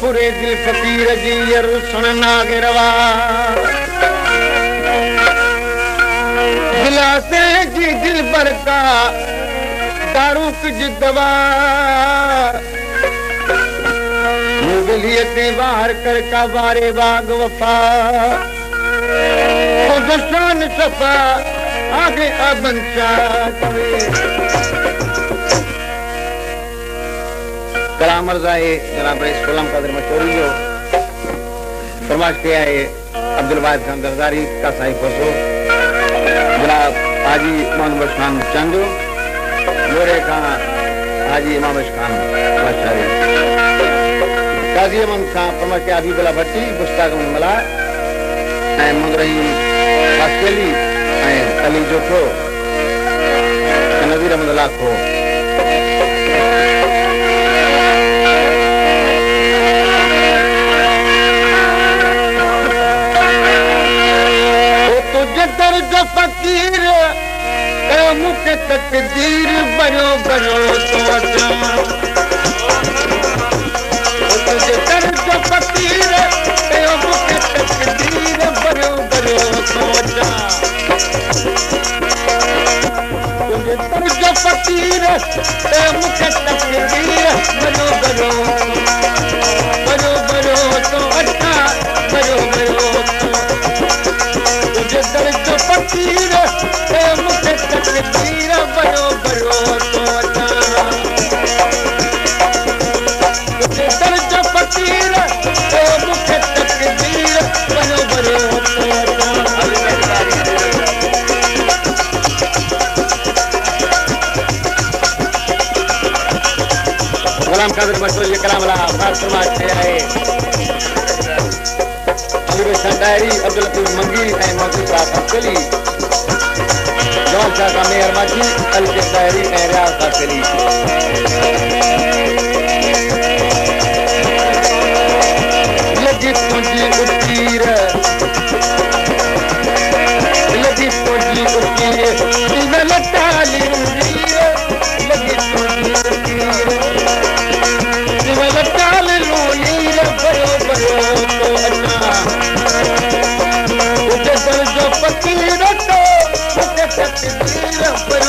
पूरे दिल फकीर जी रुसन नागरवा दिलासे जी दिल बरका दारू कुछ दवा मुगलियते बाहर कर का बारे बाग वफा दस्तान सफा आगे अबंसा कलाम अर्जाए जनाब रईस कलाम कादिर मशहूरी जो फरमाश किया है अब्दुल वाहिद खान दरदारी का साहिब फसो जनाब हाजी मोहम्मद खान चंदो मोरे खान हाजी इमाम खान बादशाह काजी अमन खान फरमाश किया अभी बला भट्टी मुश्ताक मला मुंदरही वास्केली अली जोखो नज़ीर अहमद लाखो दर्द फकीर मुख्य तकदीर बनो बनो तो तुझे दर्द फकीर मुख्य तकदीर बनो बनो तो तुझे दर्द फकीर मुख्य तकदीर बनो बनो बनो बनो तो अच्छा बनो बनो तुझे दर्द फकीर मुझे तकदीर बनो बनो तो तुझे दर्द फकीर मुझे तकदीर बनो बनो तो गुलाम कादिर मशहूर ये कलाम ला फरमा है डायरी अब्दुल लतीफ मंगी मौजूद साहब अफसली जवान शाह का मेयर माची अल के डायरी रियाज अफसली लगी तुझी उतीर लगी तुझी उतीर दिल ताली उतीर लगी तुझी उतीर दिल ताली लूलीर बरो बरो तो अन्ना फकीर तो मुझे तकदीर